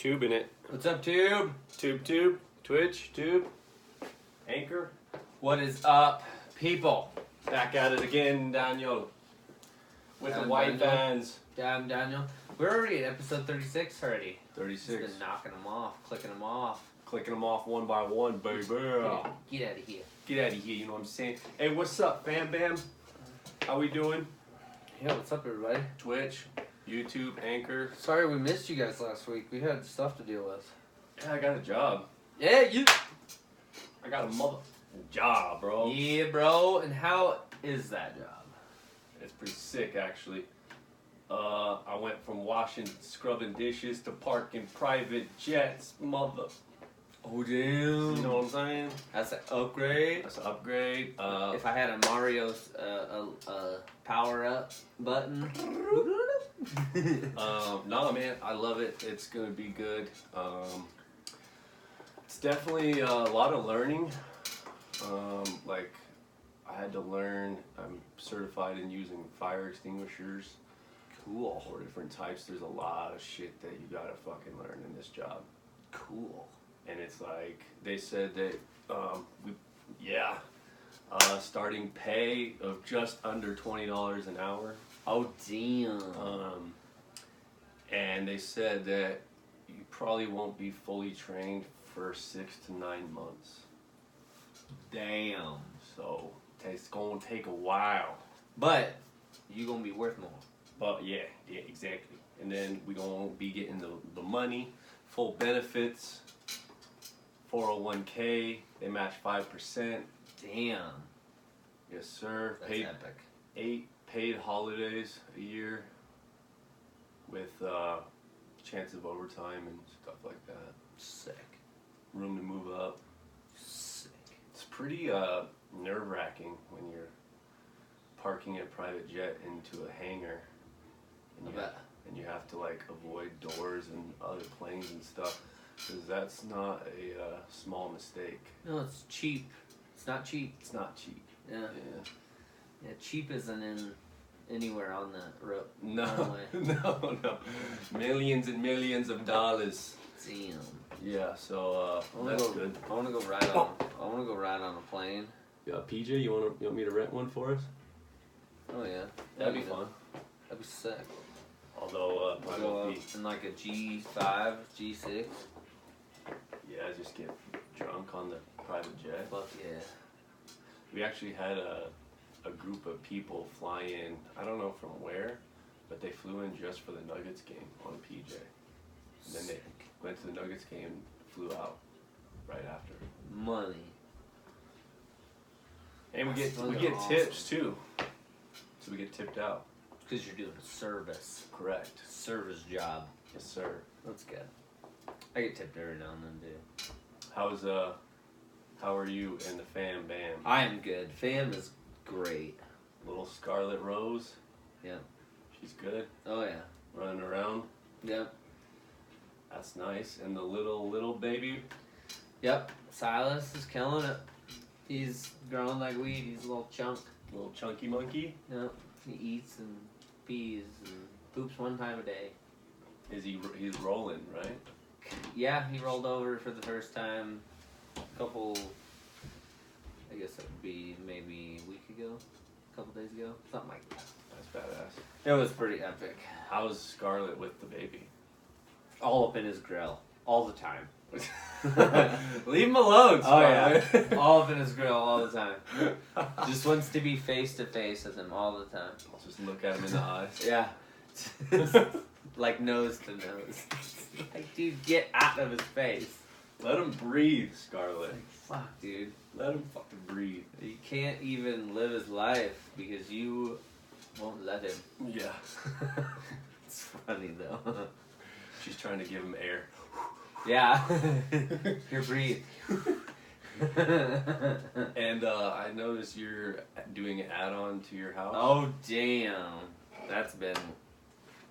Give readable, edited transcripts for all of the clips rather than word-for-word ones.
tubing it. What's up, Tube? Tube, Twitch, Tube, Anchor. What is up, people? Back at it again, Daniel. With the white vans. Damn, Daniel. We're already at episode 36 already. 36. Just been knocking them off, clicking them off. Clicking them off one by one, baby. Get out of here. Get out of here, you know what I'm saying? Hey, what's up, Bam Bam? How we doing? Yeah, what's up, everybody? Twitch, YouTube, Anchor. Sorry we missed you guys last week. We had stuff to deal with. Yeah, I got a job. Yeah, you. I got a mother job, bro. Yeah, bro. And how is that job? It's pretty sick, actually. I went from scrubbing dishes to parking private jets, mother. Oh, damn. You know what I'm saying? That's an upgrade. That's an upgrade. If I had a Mario's power up button. No, man, I love it. It's gonna be good. It's definitely a lot of learning. Like, I had to learn. I'm certified in using fire extinguishers. Cool. 4 different types. There's a lot of shit that you gotta fucking learn in this job. Cool. And it's like, they said that, starting pay of just under $20 an hour. Oh, damn. And they said that you probably won't be fully trained for 6 to 9 months. Damn. So, it's gonna take a while. But, you gonna be worth more. But yeah, exactly. And then we gonna be getting the money, full benefits, 401k, they match 5%. Damn. Yes, sir. That's epic. 8 paid holidays a year with chance of overtime and stuff like that. Sick. Room to move up. Sick. It's pretty nerve-wracking when you're parking a private jet into a hangar and you have to like avoid doors and other planes and stuff, because that's not a small mistake. No, it's cheap. It's not cheap. It's not cheap. Yeah. Yeah, cheap isn't in anywhere on the road. No, no. Millions and millions of dollars. Damn. Yeah, so that's good. I wanna go ride on a plane. Yeah, PJ, you want me to rent one for us? Oh yeah. That'd be fun. That'd be sick. Although We'll go up in like a G5, G6. Yeah, just get drunk on the private jet. Fuck yeah. We actually had a group of people fly in, I don't know from where, but they flew in just for the Nuggets game on PJ. And then they went to the Nuggets game and flew out right after. Money. And we get awesome. tips too. So we get tipped out. Because you're doing a service. Correct. Service job. Yes, sir. That's good. I get tipped every now and then, dude. How are you and the fam bam? I am good. Fam is great. Little Scarlet Rose. Yeah. She's good. Oh yeah. Running around. Yep. That's nice. And the little baby. Yep. Silas is killing it. He's growing like weed. He's a little chunk. Little chunky monkey. Yep. He eats and pees and poops 1 time a day. He's rolling, right? Yeah, he rolled over for the first time I guess it would be maybe a week ago, a couple days ago, something like that. That's badass. It was pretty epic. How's Scarlet with the baby? All up in his grill, all the time. Leave him alone, Scarlet. Oh, yeah. All up in his grill all the time. Just wants to be face to face with him all the time. I'll just look at him in the eyes. Yeah. Like nose to nose. Like, dude, get out of his face. Let him breathe, Scarlet. Like, fuck, dude. Let him fucking breathe. He can't even live his life because you won't let him. Yeah. It's funny, though. She's trying to give him air. Yeah. Here, breathe. And I noticed you're doing an add-on to your house. Oh, damn. That's been...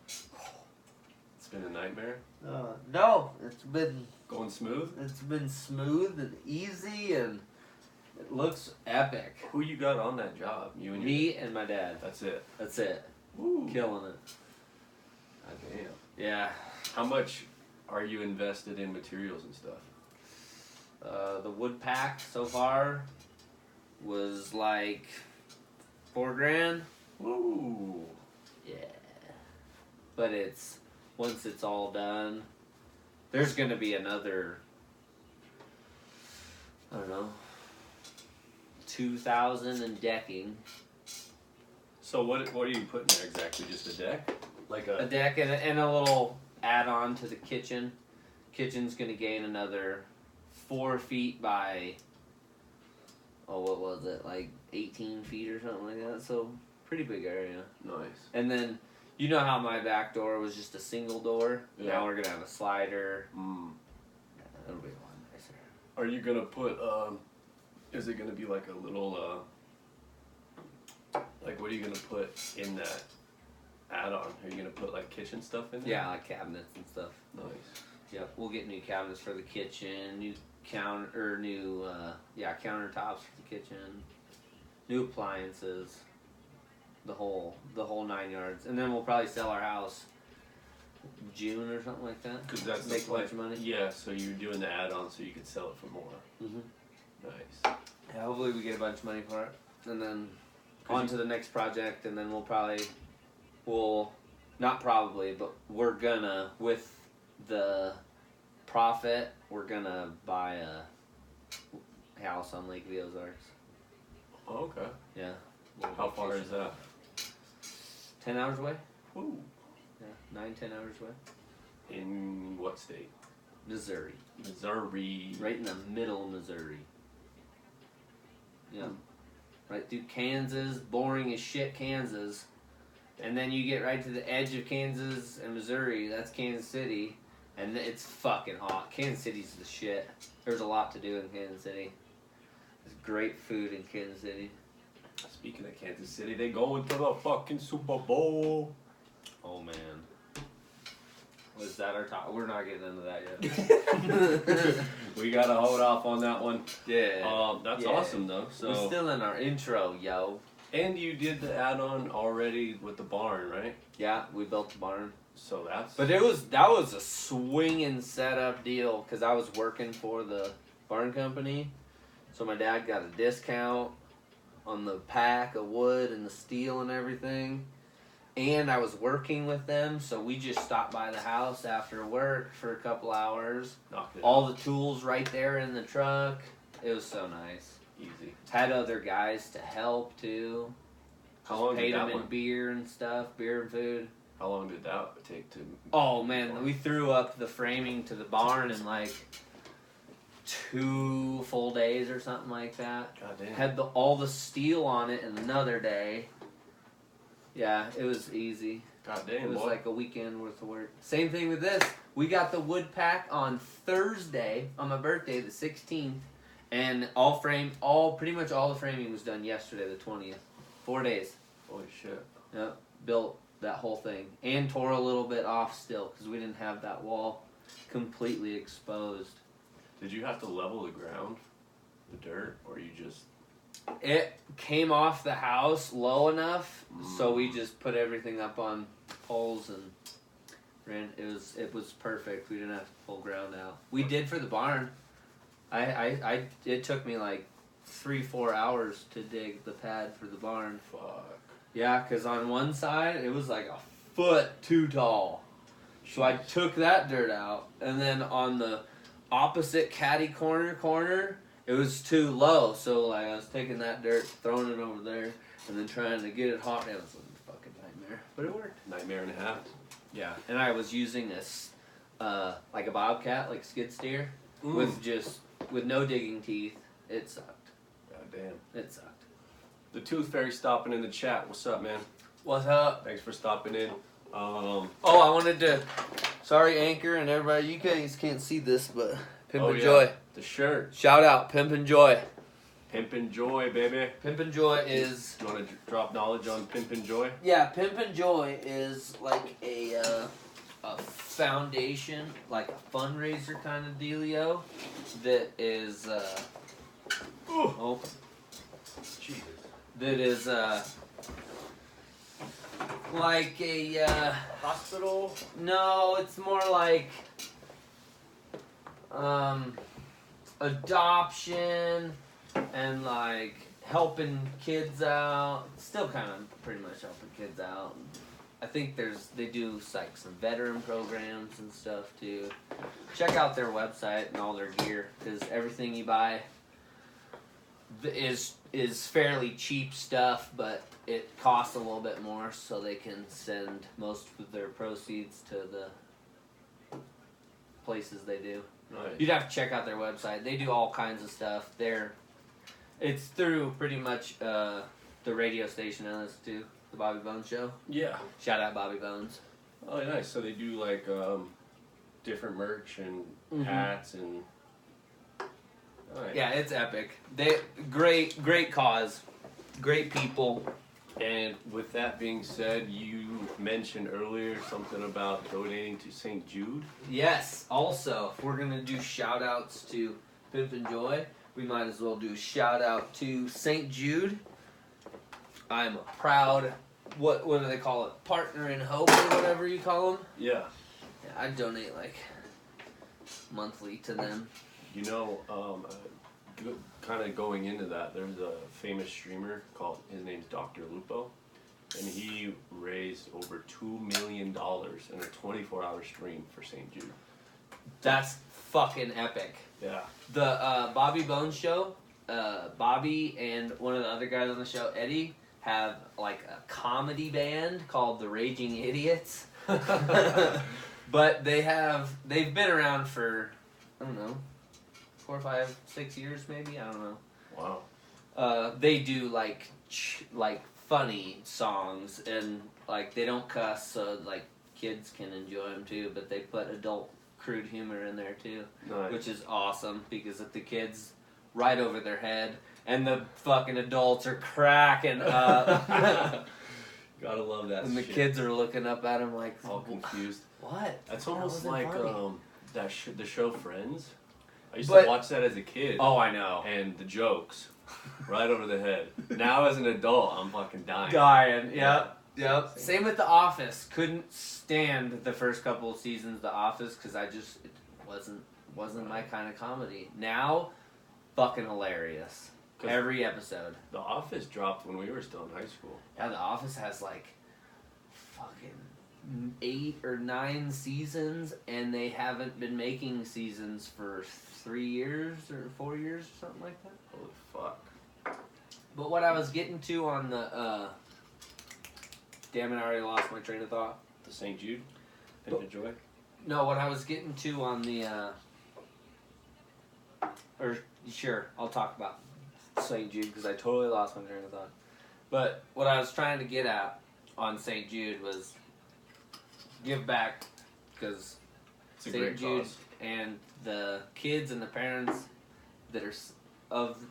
It's been a nightmare? No, it's been... Going smooth? It's been smooth and easy, and it looks epic. Who you got on that job? You and Me and my dad. That's it. That's it. Woo. Killing it. God damn. Yeah. How much are you invested in materials and stuff? The wood pack so far was like $4,000. Woo! Yeah. But once it's all done, there's gonna be another, I don't know, $2,000 in decking. So what are you putting there exactly? Just a deck? Like A deck and a little add-on to the kitchen. Kitchen's gonna gain another 4 feet by, what was it, like 18 feet or something like that. So pretty big area. Nice. And then you know how my back door was just a single door. Yeah. Now we're gonna have a slider. It'll be a lot nicer. Are you gonna put? Is it gonna be like a little? Like what are you gonna put in that add-on? Are you gonna put like kitchen stuff in there? Yeah, like cabinets and stuff. Nice. Yep, we'll get new cabinets for the kitchen, new countertops for the kitchen, new appliances, the whole 9 yards, and then we'll probably sell our house June or something like that. Because that's make a bunch of money. Yeah, so you're doing the add-on so you could sell it for more. Nice. Yeah, hopefully we get a bunch of money for it, and then on to the next project, and then we're gonna, with the profit, we're gonna buy a house on Lake Ozarks. Oh, okay. Yeah. How far is that? 10 hours away? Ooh. Yeah, 9-10 hours away. In what state? Missouri. Missouri. Right in the middle of Missouri. Yeah. Right through Kansas, boring as shit Kansas. And then you get right to the edge of Kansas and Missouri, that's Kansas City. And it's fucking hot. Kansas City's the shit. There's a lot to do in Kansas City. There's great food in Kansas City. Speaking of Kansas City, they going to the fucking Super Bowl. Oh man. Was that our top? We're not getting into that yet. We gotta hold off on that one. Yeah. That's awesome though. So we're still in our intro, yo. And you did the add-on already with the barn, right? Yeah, we built the barn. So that's. But that was a swinging setup deal because I was working for the barn company, so my dad got a discount on the pack of wood and the steel and everything. And I was working with them, so we just stopped by the house after work for a couple hours. All the tools right there in the truck. It was so nice. Easy. Had other guys to help too. How long paid did that them in one? beer and stuff, beer and food. How long did that take to? Oh man, we threw up the framing to the barn in like 2 full days or something like that. God damn. Had all the steel on it in another day. Yeah, it was easy. God damn, It was boy. like a weekend worth of work. Same thing with this. We got the wood pack on Thursday, on my birthday, the 16th, and pretty much all the framing was done yesterday, the 20th. 4 days. Holy shit. Yep, built that whole thing. And tore a little bit off still, because we didn't have that wall completely exposed. Did you have to level the ground, the dirt, or you just? It came off the house low enough, so we just put everything up on poles and ran. It was perfect. We didn't have to pull ground out. We did for the barn. It took me like 3-4 hours to dig the pad for the barn. Fuck. Yeah, because on one side it was like a foot too tall, so I took that dirt out, and then on the opposite caddy corner. It was too low, so like I was taking that dirt, throwing it over there, and then trying to get it hot. It was a fucking nightmare, but it worked. Nightmare and a half. Yeah, and I was using this, like a bobcat, like a skid steer, with no digging teeth. It sucked. God damn. It sucked. The Tooth Fairy stopping in the chat. What's up, man? What's up? Thanks for stopping in. Oh, I wanted to. Sorry, Anchor and everybody. You guys can't see this, but Pimping Joy. The shirt. Shout out, Pimping Joy. Pimping Joy, baby. Pimping Joy is. You want to drop knowledge on Pimping Joy? Yeah, Pimpin' Joy is like a foundation, like a fundraiser kind of dealio that is, Jesus. that is, like a, Hospital? no, it's more like adoption and like helping kids out. Still kind of pretty much helping kids out. I think they do like some veteran programs and stuff too. Check out their website and all their gear, because everything you buy is fairly cheap stuff, but it costs a little bit more, so they can send most of their proceeds to the places they do. Nice. You'd have to check out their website. They do all kinds of stuff. It's through pretty much the radio station I listen to, the Bobby Bones Show. Yeah. Shout out Bobby Bones. Oh, nice. So they do like different merch and hats and. Nice. Yeah, it's epic. Great cause, great people. And with that being said, you mentioned earlier something about donating to St. Jude. Yes. Also, if we're gonna do shout outs to Pimping Joy, we might as well do a shout out to St. Jude. I'm a proud, what do they call it? Partner in hope or whatever you call them. Yeah. I donate like monthly to them. You know, kind of going into that, there's a famous streamer his name's Dr. Lupo, and he raised over $2 million in a 24-hour stream for St. Jude. That's fucking epic. Yeah. The Bobby Bones Show, Bobby and one of the other guys on the show, Eddie, have like a comedy band called the Raging Idiots. But they've been around for, I don't know, 4, 5, 6 years maybe, I don't know. Wow. They do like funny songs, and like they don't cuss, so like kids can enjoy them too, but they put adult crude humor in there too. Nice. Which is awesome, because if the kids right over their head and the fucking adults are cracking up. Gotta love that and the shit. kids are looking up at him like all confused. What? That's almost like the show Friends. I used But- to watch that as a kid. Oh, I know. And the jokes, right over the head. Now as an adult, I'm fucking dying. Yep. Same with The Office. Couldn't stand the first couple of seasons of The Office because it wasn't my kind of comedy. Now, fucking hilarious. Every episode. The Office dropped when we were still in high school. Yeah, The Office has like fucking 8 or 9 seasons, and they haven't been making seasons for 3 years or 4 years or something like that. Holy fuck. But what I was getting to on the damn it, I already lost my train of thought. The St. Jude? Pimping Joy? No, what I was getting to on the sure, I'll talk about St. Jude because I totally lost my train of thought. But what I was trying to get at on St. Jude was give back, because It's a great St. Jude cause. and the kids and the parents that are of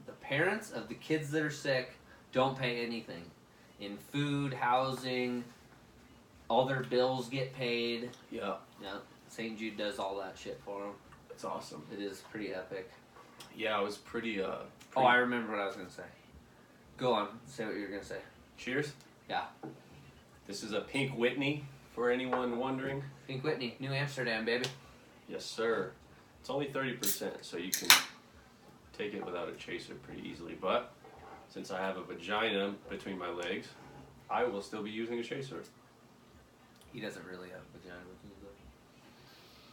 the kids that are sick don't pay anything in food, housing. All their bills get paid. Yeah. Yeah, St. Jude does all that shit for them. It's awesome. It is pretty epic. Yeah, it was pretty. Oh, I remember what I was gonna say. Go on, say what you were gonna say. Cheers. Yeah. This is a Pink Whitney, for anyone wondering. Pink Whitney, New Amsterdam, baby. Yes, sir. It's only 30%, so you can take it without a chaser pretty easily. But since I have a vagina between my legs, I will still be using a chaser. He doesn't really have a vagina with his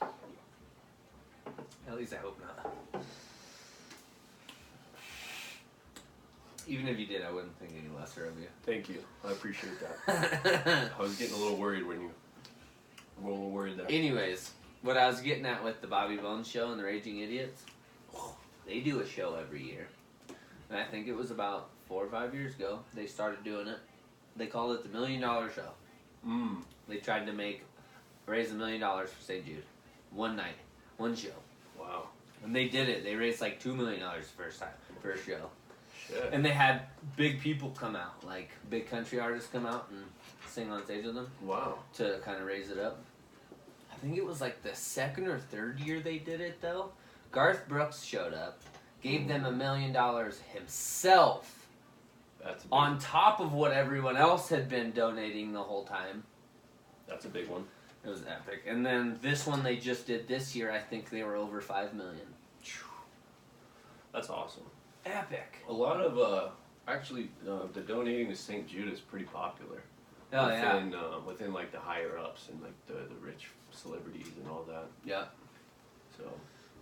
leg. At least I hope not. Even if you did, I wouldn't think any lesser of you. Thank you. I appreciate that. I was getting a little worried when you were a little worried there. Anyways, what I was getting at with the Bobby Bones Show and the Raging Idiots, they do a show every year. And I think it was about 4 or 5 years ago they started doing it. They called it the $1 Million Show. They tried to raise $1 million for St. Jude. One night. One show. Wow. And they did it. They raised like $2 million first show. Shit. And they had big people come out, like big country artists come out and sing on stage with them. Wow. To kind of raise it up. I think it was like the 2nd or 3rd year they did it though. Garth Brooks showed up, gave them $1 million himself. That's a on top of what everyone else had been donating the whole time. That's a big one. It was epic. And then this one they just did this year, I think they were over 5 million. That's awesome. Epic. A lot of the donating to St. Jude is pretty popular. Oh within, within like the higher ups and like the rich celebrities and all that. Yeah. So.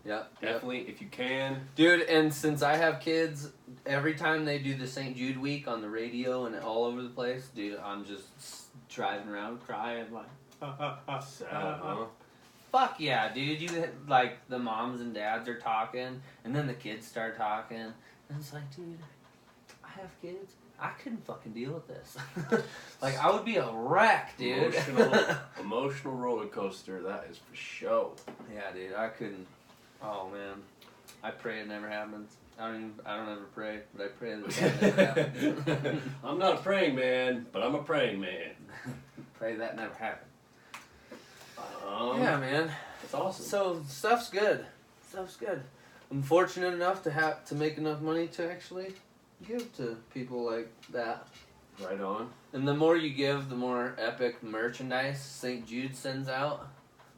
Yeah. Definitely, if you can. Dude, and since I have kids, every time they do the St. Jude week on the radio and all over the place, dude, I'm just driving around crying like, Sad, huh? fuck yeah, dude. You like the moms and dads are talking, and then the kids start talking, and it's like, dude, I have kids. I couldn't fucking deal with this. Like, I would be a wreck, dude. Emotional roller coaster, that is for sure. Yeah, dude, I couldn't. Oh man, I pray it never happens. I don't ever pray, but I pray that it never happens. I'm not a praying man, but I'm a praying man. Pray that never happens. Yeah, man, that's awesome. So stuff's good. Stuff's good. I'm fortunate enough to make enough money to actually give to people like that. Right on. And the more you give, the more epic merchandise St. Jude sends out.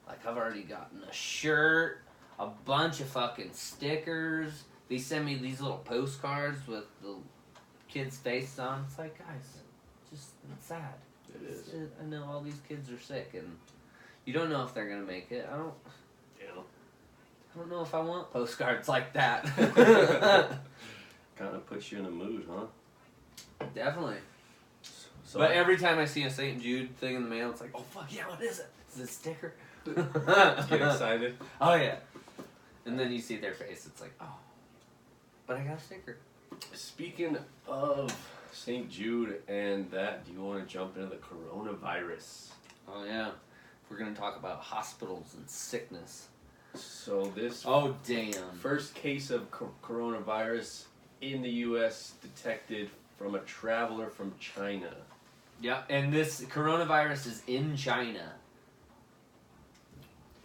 Like, I've already gotten a shirt, a bunch of fucking stickers. They send me these little postcards with the kids' faces on. It's like, guys, it's sad. It is. I know all these kids are sick, and you don't know if they're gonna make it. I don't know if I want postcards like that. Kind of puts you in a mood, huh? Definitely. So but every time I see a St. Jude thing in the mail, it's like, oh fuck yeah, what is it? Is it a sticker? Get excited. Oh yeah. And then you see their face, it's like, oh, but I got a sticker. Speaking of St. Jude and that, do you want to jump into the coronavirus? Oh yeah. We're going to talk about hospitals and sickness. So this damn. First case of coronavirus in the U.S. detected from a traveler from China. Yeah, and this coronavirus is in China.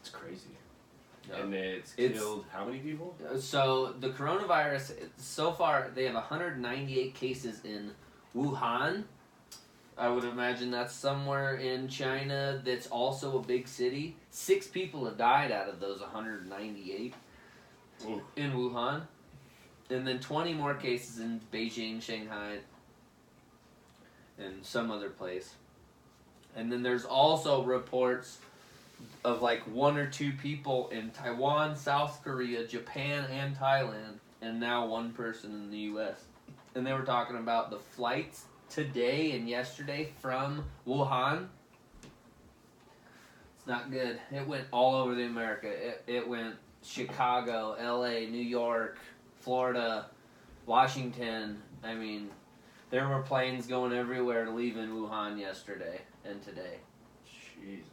It's crazy. Yep. And it's killed how many people? So the coronavirus, so far they have 198 cases in Wuhan. I would imagine that's somewhere in China that's also a big city. 6 people have died out of those 198 in Wuhan. And then 20 more cases in Beijing, Shanghai, and some other place. And then there's also reports of like 1 or 2 people in Taiwan, South Korea, Japan, and Thailand, and now 1 person in the U.S. And they were talking about the flights today and yesterday from Wuhan. It's not good. It went all over the America. It went Chicago, L.A., New York, Florida, Washington. I mean, there were planes going everywhere leaving Wuhan yesterday and today. Jesus.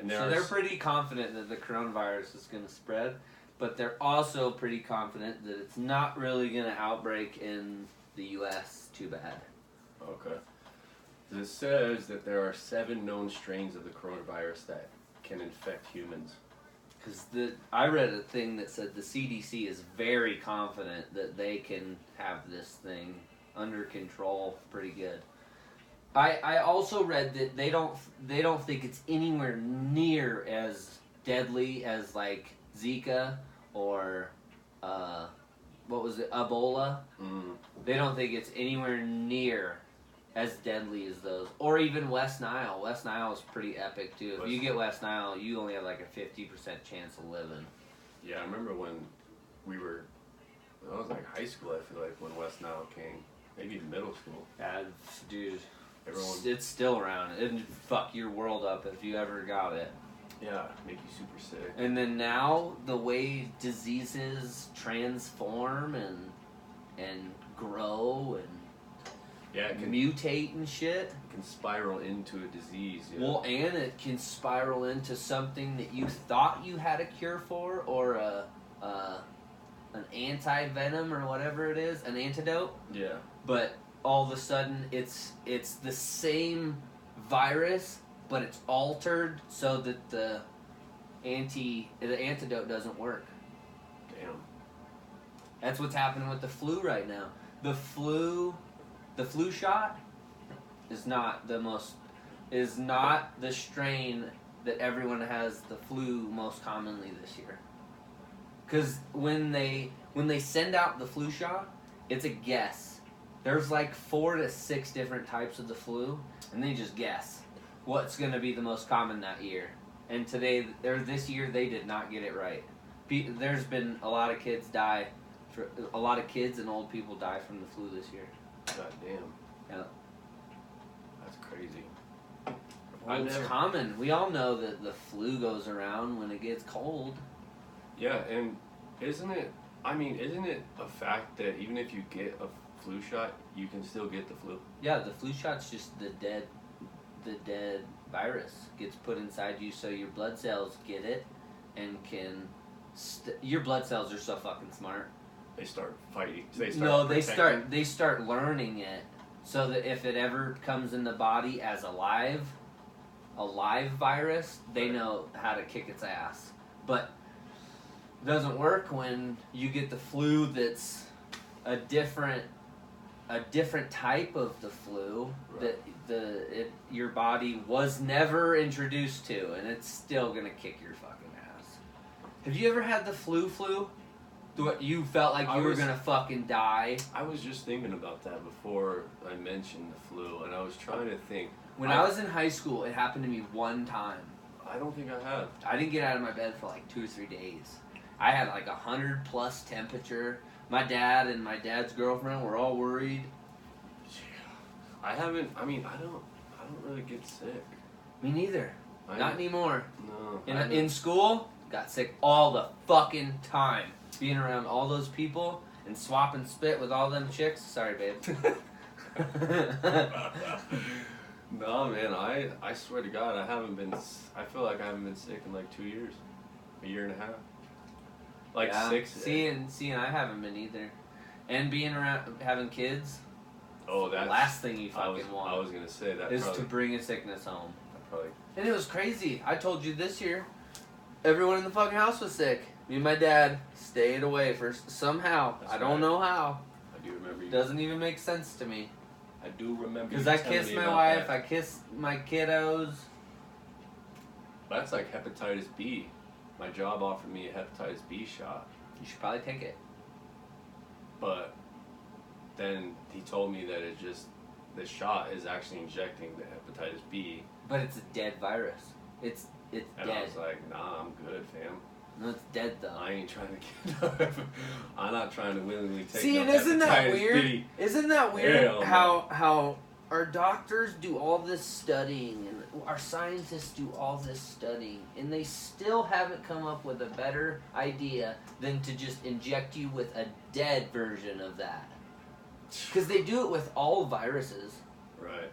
And so they're pretty confident that the coronavirus is going to spread, but they're also pretty confident that it's not really going to outbreak in the U.S. too bad. Okay. It says that there are 7 known strains of the coronavirus that can infect humans. Because I read a thing that said the CDC is very confident that they can have this thing under control pretty good. I also read that they don't think it's anywhere near as deadly as like Zika or what was it, Ebola. They don't think it's anywhere near as deadly as those, or even West Nile. West Nile is pretty epic too. If you get West Nile, you only have like a 50% chance of living. Yeah, I remember when I was like high school, I feel like, when West Nile came. Maybe middle school. Yeah, dude. It's still around. It'd fuck your world up if you ever got it. Yeah, make you super sick. And then now, the way diseases transform and grow and it can mutate and shit. It can spiral into a disease. Yeah. Well, and it can spiral into something that you thought you had a cure for, or an anti-venom or whatever it is, an antidote. Yeah. But all of a sudden, it's the same virus, but it's altered so that the antidote doesn't work. Damn. That's what's happening with the flu right now. The flu shot is not the most is not the strain that everyone has the flu most commonly this year. Because when they send out the flu shot, it's a guess. There's like 4 to 6 different types of the flu, and they just guess what's going to be the most common that year. And this year, they did not get it right. There's been a lot of kids die. A lot of kids and old people die from the flu this year. God damn. Yeah. That's crazy. Well, it's common. We all know that the flu goes around when it gets cold. Yeah, and isn't it a fact that even if you get a flu shot, you can still get the flu? Yeah, the flu shot's just the dead virus gets put inside you, so your blood cells get it and can. Your blood cells are so fucking smart. They start fighting. They start learning it, so that if it ever comes in the body as a live virus, they know how to kick its ass. But it doesn't work when you get the flu that's a different type of the flu, right, that your body was never introduced to, and it's still gonna kick your fucking ass. Have you ever had the flu? You felt like you were gonna fucking die? I was just thinking about that before I mentioned the flu, and I was trying to think. When I was in high school, it happened to me one time. I don't think I have. I didn't get out of my bed for like 2 or 3 days. I had like 100+ temperature. My dad and my dad's girlfriend were all worried. I don't really get sick. Me neither. Not anymore. No. In school, got sick all the fucking time. Being around all those people and swapping spit with all them chicks. Sorry, babe. No, man, I swear to God, I feel like I haven't been sick in like 2 years. A year and a half. Like 6. See, and I haven't been either. And being around, having kids. Oh, that's the last thing you fucking want. I was going to say that. Is to bring a sickness home. Probably. And it was crazy. I told you this year, everyone in the fucking house was sick. Me and my dad stayed away for somehow. I don't know how. I do remember you. Doesn't even make sense to me. I do remember. Because I kissed my wife, I kissed my kiddos. That's like hepatitis B. My job offered me a hepatitis B shot. You should probably take it. But then he told me that the shot is actually injecting the hepatitis B. But it's a dead virus. It's and dead. I was like, nah, I'm good, fam. No, it's dead though. I ain't trying to get I'm not trying to willingly take See, and isn't that weird? Isn't that weird how our doctors do all this studying and our scientists do all this studying and they still haven't come up with a better idea than to just inject you with a dead version of that. Because they do it with all viruses. Right.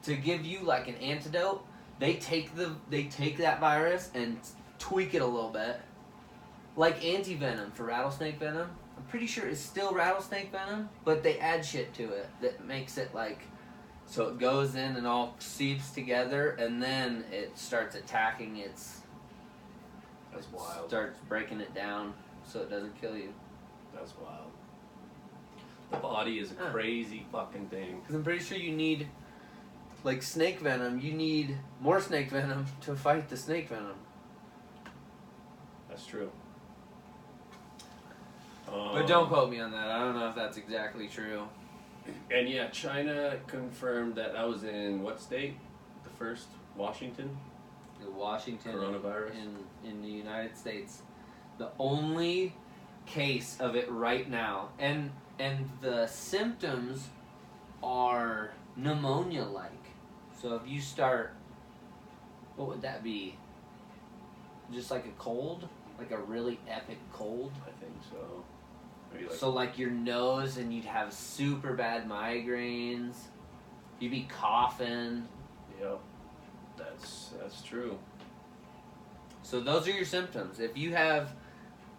To give you like an antidote, they take that virus and tweak it a little bit. Like anti-venom for rattlesnake venom. I'm pretty sure it's still rattlesnake venom, but they add shit to it that makes it like, so it goes in and all seeps together, and then it starts attacking That's wild. Starts breaking it down so it doesn't kill you. That's wild. The body is a crazy fucking thing. Because I'm pretty sure you need, like snake venom, you need more snake venom to fight the snake venom. That's true. But don't quote me on that. I don't know if that's exactly true. And yeah, China confirmed that was in what state? The first? Washington? Washington. Coronavirus? In the United States. The only case of it right now. And the symptoms are pneumonia-like. So if you start, what would that be? Just like a cold? Like a really epic cold? I think so. So like your nose, and you'd have super bad migraines. You'd be coughing. Yep. That's true. So those are your symptoms. If you have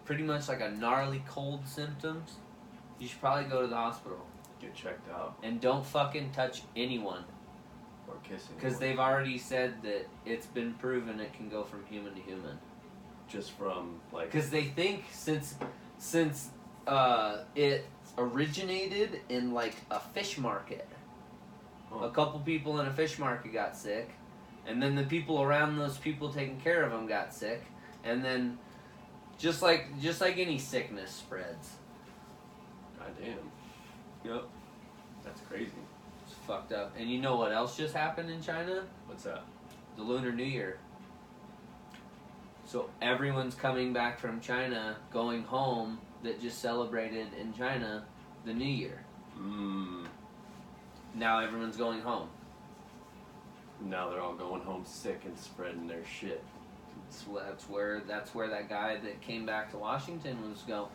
pretty much like a gnarly cold symptoms, you should probably go to the hospital. Get checked out. And don't fucking touch anyone. Or kiss anyone. Because they've already said that it's been proven it can go from human to human. Just from like... Because they think since it originated in like a fish market. A couple people in a fish market got sick, and then the people around those people taking care of them got sick, and then just like any sickness spreads. God damn. Yep. That's crazy. It's fucked up. And you know what else just happened in China? What's that? The Lunar New Year. So everyone's coming back from China, going home, that just celebrated in China the New Year. Now everyone's going home. Now they're all going home sick and spreading their shit. That's where that guy that came back to Washington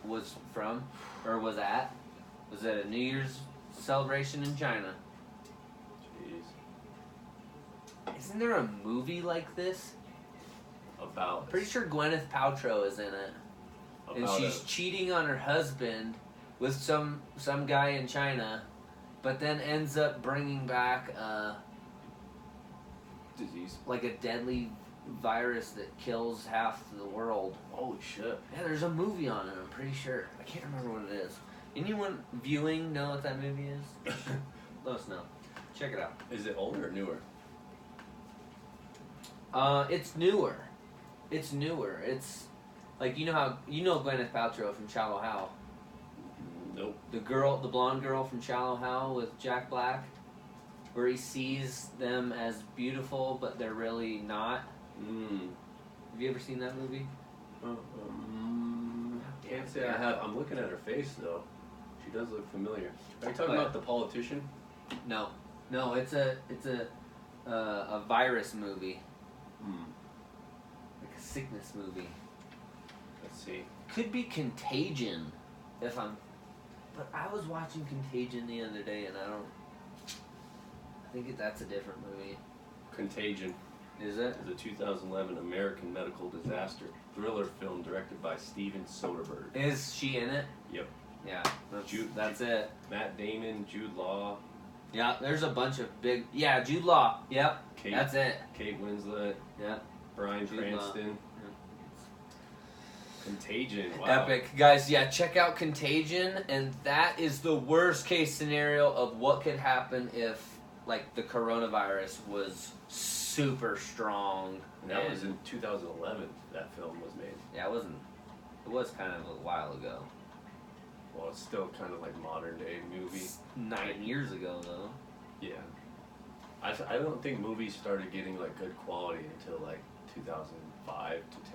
was from, or was at. Was at a New Year's celebration in China. Jeez. Isn't there a movie like this? About. Pretty sure Gwyneth Paltrow is in it, and she's cheating on her husband with some guy in China, but then ends up bringing back a disease, like a deadly virus that kills half the world. Holy shit! Yeah, there's a movie on it. I'm pretty sure. I can't remember what it is. Anyone viewing know what that movie is? Let us know. Check it out. Is it older or newer? It's newer. It's newer. It's like you know Gwyneth Paltrow from Shallow Hal. Nope. The blonde girl from Shallow Hal with Jack Black, where he sees them as beautiful but they're really not. Have you ever seen that movie? Can't say I have. I'm looking at her face though. She does look familiar. Are you talking about the politician? No, it's a virus movie. Like a sickness movie. Let's see. Could be Contagion, but I was watching Contagion the other day and I think that's a different movie. Contagion. Is it? Is a 2011 American medical disaster thriller film directed by Steven Soderbergh. Is she in it? Yep. Yeah. That's it. Matt Damon, Jude Law. Yeah, there's a bunch of big... Yeah, Jude Law. Yep. That's it. Kate Winslet. Yep. Bryan Cranston. Yep. Contagion. Wow. Epic. Guys, yeah, check out Contagion, and that is the worst case scenario of what could happen if, like, the coronavirus was super strong. And that was in 2011 that film was made. Yeah, it was kind of a while ago. Well, it's still kind of like modern day movie. It's 9 years ago, though. Yeah. I don't think movies started getting like good quality until like 2005 to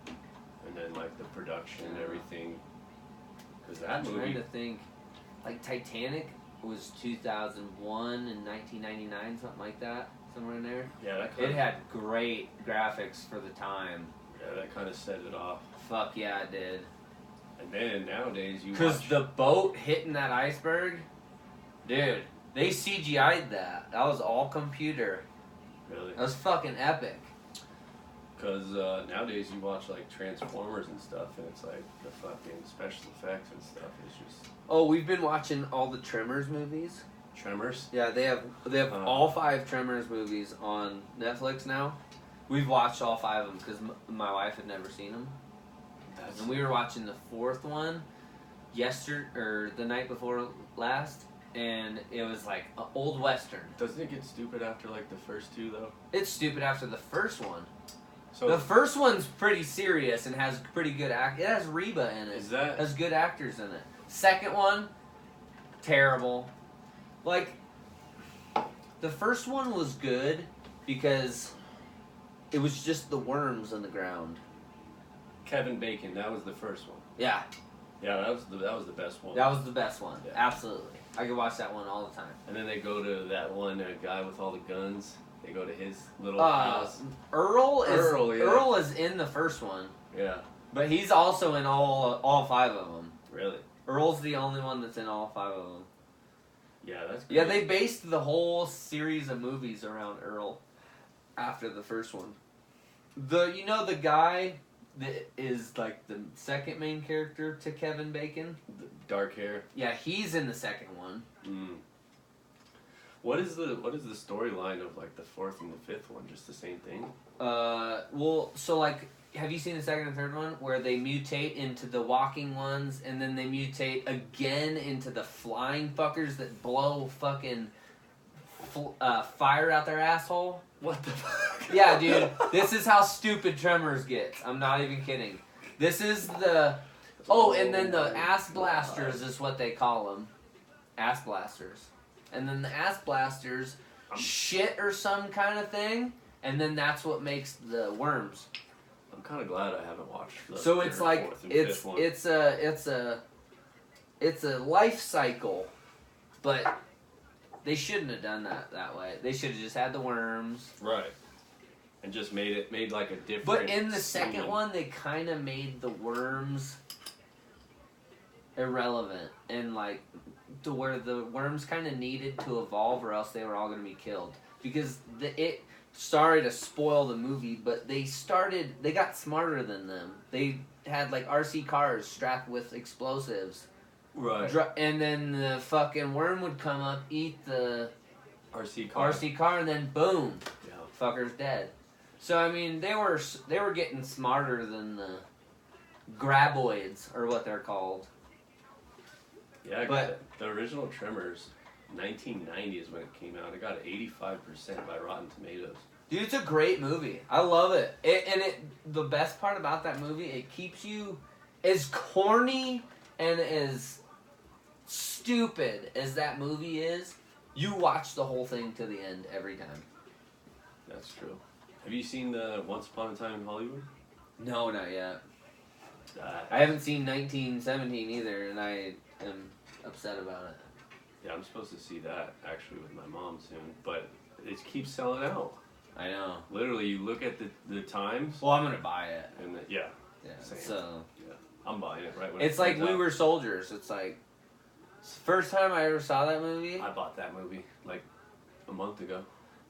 10. And then like the production and everything. Because that movie... I'm trying to think. Like Titanic was 2001 and 1999, something like that. Somewhere in there. Yeah, it had great graphics for the time. Yeah, that kind of set it off. Fuck yeah, it did. And then nowadays you Because the boat hitting that iceberg, dude, they CGI'd that. That was all computer. Really? That was fucking epic. Because nowadays you watch like Transformers and stuff, and it's like the fucking special effects and stuff is just... Oh, we've been watching all the Tremors movies. Tremors? Yeah, they have all 5 Tremors movies on Netflix now. We've watched all 5 of them because my wife had never seen them. And we were watching the 4th one the night before last, and it was like an old Western. Doesn't it get stupid after like the first 2 though? It's stupid after the first one. So the first one's pretty serious and has pretty good It has Reba in it. It has good actors in it. Second one, terrible. Like, the first one was good because it was just the worms in the ground. Kevin Bacon, that was the first one. Yeah. Yeah, that was the best one. That was the best one. Yeah. Absolutely. I could watch that one all the time. And then they go to that one guy with all the guns. They go to his little house. Earl is in the first one. Yeah. But he's also in all 5 of them. Really? Earl's the only one that's in all 5 of them. Yeah, that's great. Yeah, they based the whole series of movies around Earl after the first one. The guy that is like the second main character to Kevin Bacon, The dark hair. Yeah, he's in the second one. What is the storyline of like the 4th and the 5th one? Just the same thing? Well, so like, have you seen the second and third one where they mutate into the walking ones and then they mutate again into the flying fuckers that blow fucking fire out their asshole. What the fuck? Yeah, dude. This is how stupid Tremors gets. I'm not even kidding. This is the... Oh, and then the ass blasters is what they call them. Ass blasters. And then the ass blasters shit or some kind of thing, and then that's what makes the worms. I'm kind of glad I haven't watched the So it's third, like fourth, and it's fifth one. it's a life cycle, but they shouldn't have done that way. They should have just had the worms. Right. And just made like a different. But in the scene. second one, they kind of made the worms irrelevant, and like to where the worms kind of needed to evolve, or else they were all going to be killed. Because sorry to spoil the movie, but they got smarter than them. They had like RC cars strapped with explosives. Right. And then the fucking worm would come up, eat the RC car, and then boom, Yeah. fucker's dead. So I mean, they were getting smarter than the graboids, or what they're called. Yeah, But the original Tremors, 1990 is when it came out. It got 85% by Rotten Tomatoes. dude, it's a great movie. I love it. The best part about that movie, it keeps you as corny and as stupid as that movie is. You watch the whole thing to the end every time. That's true. Have you seen the Once Upon a Time in Hollywood? No, not yet. I haven't seen 1917 either, and I am upset about it. Yeah, I'm supposed to see that actually with my mom soon, but it keeps selling out. I know. Literally, you look at the times. Well, I'm gonna buy it. And Yeah. Same. So Yeah, I'm buying it right when it's it like comes We out. Were Soldiers. It's like first time I ever saw that movie. I bought that movie like a month ago.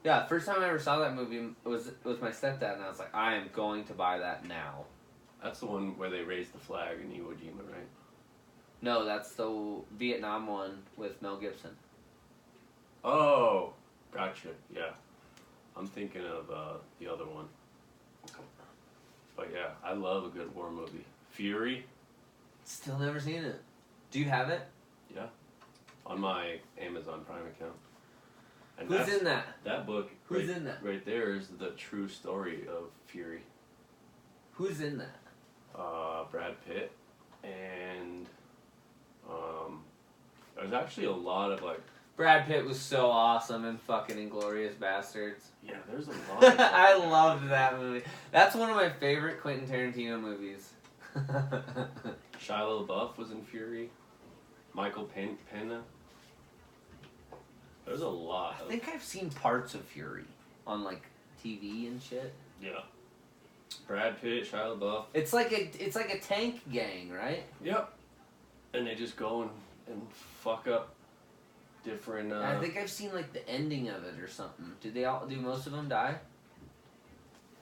Yeah, first time I ever saw that movie was with my stepdad, and I was like, I am going to buy that now. That's the one where they raised the flag in Iwo Jima, right? No, that's the Vietnam one with Mel Gibson. Oh, gotcha. Yeah, I'm thinking of the other one. But yeah, I love a good war movie. Fury. Still never seen it. Do you have it? Yeah, on my Amazon Prime account. And Who's in that? That book. Who's in that? Right there is the true story of Fury. Who's in that? Brad Pitt, and there's actually a lot of like. Brad Pitt was so awesome in fucking Inglourious Bastards. Yeah, there's a lot. Of I loved that movie. That's one of my favorite Quentin Tarantino movies. Shia LaBeouf was in Fury. Michael Pena. There's a lot. I think I've seen parts of Fury on like TV and shit. Yeah. Brad Pitt, Shia LaBeouf. It's like a tank gang, right? Yep. And they just go and fuck up different. I think I've seen like the ending of it or something. Do most of them die?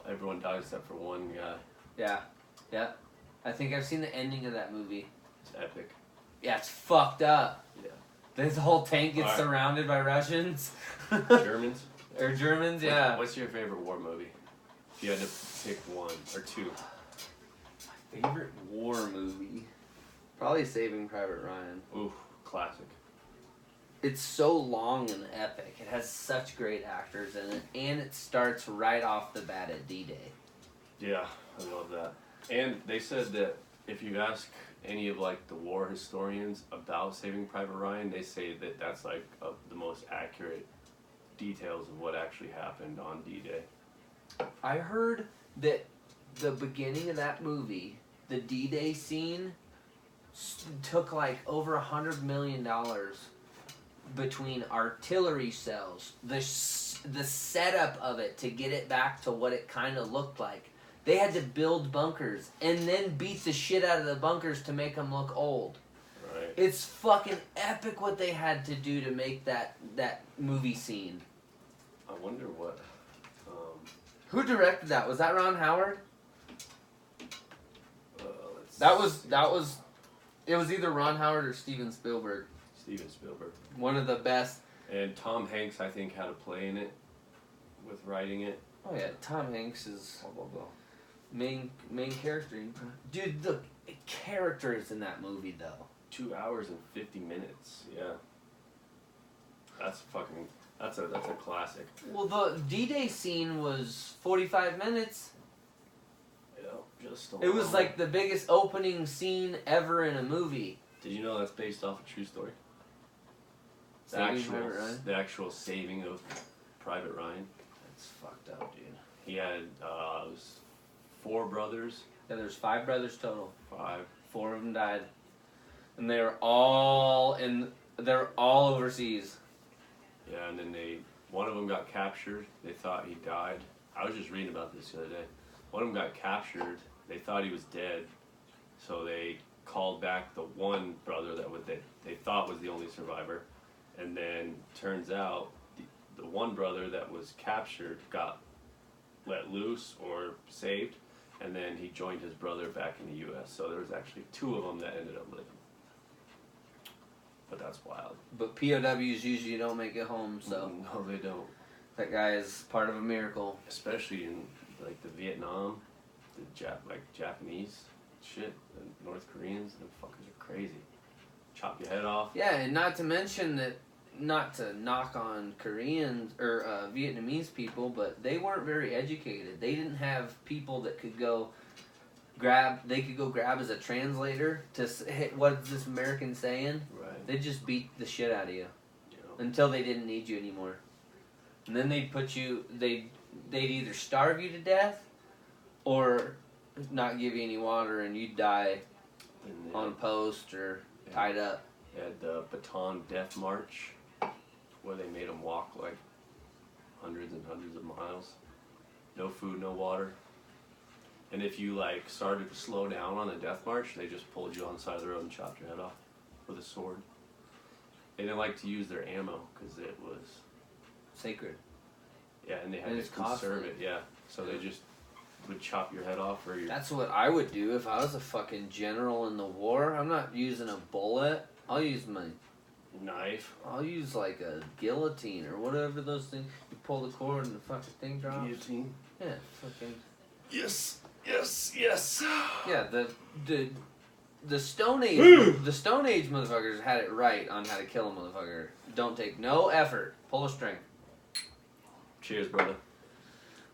Everyone dies except for one guy. Yeah. I think I've seen the ending of that movie. It's epic. Yeah, it's fucked up. Yeah. This whole tank gets Alright. surrounded by Russians. Germans. Or Germans, yeah. What's your favorite war movie? If you had to pick one or two. Favorite war movie? Probably Saving Private Ryan. Ooh, classic. It's so long and epic. It has such great actors in it, and it starts right off the bat at D-Day. Yeah, I love that. And they said that if you ask any of like the war historians about Saving Private Ryan, they say that that's like the most accurate details of what actually happened on D-Day. I heard that the beginning of that movie, the D-Day scene, took like over $100 million between artillery cells, the setup of it to get it back to what it kind of looked like. They had to build bunkers and then beat the shit out of the bunkers to make them look old. Right. It's fucking epic what they had to do to make that movie scene. I wonder what. Who directed that? Was that Ron Howard? Let's That was. It was either Ron Howard or Steven Spielberg. Steven Spielberg. One of the best. And Tom Hanks, I think, had a play in it with writing it. Oh yeah, Tom Hanks is main character. Dude, the characters in that movie though. 2 hours and 50 minutes. Yeah. That's fucking. That's a classic. Well, the D-Day scene was 45 minutes. Yeah, just It was like the biggest opening scene ever in a movie. Did you know that's based off a true story? The actual saving of Private Ryan. That's fucked up, dude. He had it was 4 brothers. Yeah, there's 5 brothers total. 5. 4 of them died, and they're all overseas. Yeah, and then one of them got captured. They thought he died. I was just reading about this the other day. One of them got captured. They thought he was dead, so they called back the one brother that they thought was the only survivor, and then turns out the one brother that was captured got let loose or saved, and then he joined his brother back in the U.S. So there was actually 2 of them that ended up living. But that's wild. But POWs usually don't make it home, so no, they don't. That guy is part of a miracle. Especially in like the Vietnam, Japanese shit, the North Koreans, them fuckers are crazy. Chop your head off. Yeah, and not to mention that, not to knock on Koreans or Vietnamese people, but they weren't very educated. They didn't have people that could go grab as a translator to hit what is this American saying. Right. They'd just beat the shit out of you until they didn't need you anymore. And then they'd either starve you to death or not give you any water and you'd die on a post or tied up. They had the Baton Death March where they made them walk like hundreds and hundreds of miles. No food, no water. And if you started to slow down on the death march, they just pulled you on the side of the road and chopped your head off with a sword. They didn't like to use their ammo because it was sacred. Yeah, and they had to conserve it. Yeah, so they just would chop your head off or your. That's what I would do if I was a fucking general in the war. I'm not using a bullet. I'll use my knife. I'll use like a guillotine or whatever those things. You pull the cord and the fucking thing drops. Guillotine. Yeah, fucking. Yes. Yes, yes. Yeah, the Stone Age the Stone Age motherfuckers had it right on how to kill a motherfucker. Don't take no effort. Pull a string. Cheers, brother.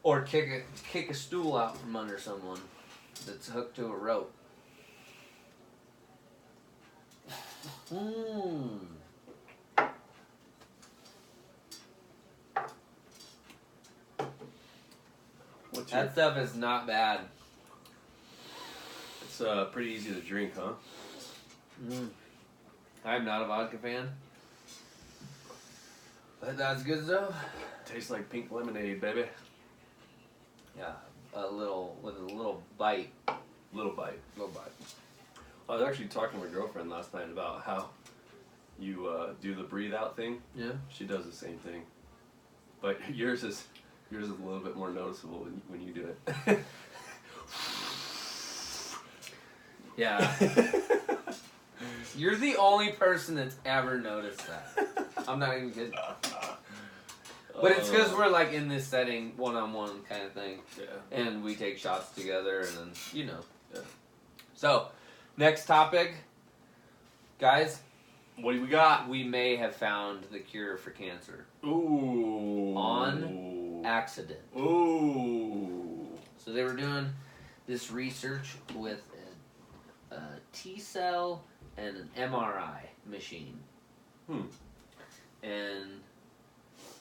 Or kick a stool out from under someone that's hooked to a rope. That stuff is not bad. It's pretty easy to drink, huh? I'm not a vodka fan. But that's good stuff. Tastes like pink lemonade, baby. Yeah, with a little bite. Little bite. I was actually talking to my girlfriend last night about how you do the breathe out thing. Yeah. She does the same thing, but yours is a little bit more noticeable when you do it. Yeah. You're the only person that's ever noticed that. I'm not even kidding. But it's because we're like in this setting, one-on-one kind of thing. Yeah. And we take shots together and then, Yeah. So, next topic. Guys. What do we got? We may have found the cure for cancer. Ooh. On accident. Ooh. So they were doing this research with a T-cell and an MRI machine. And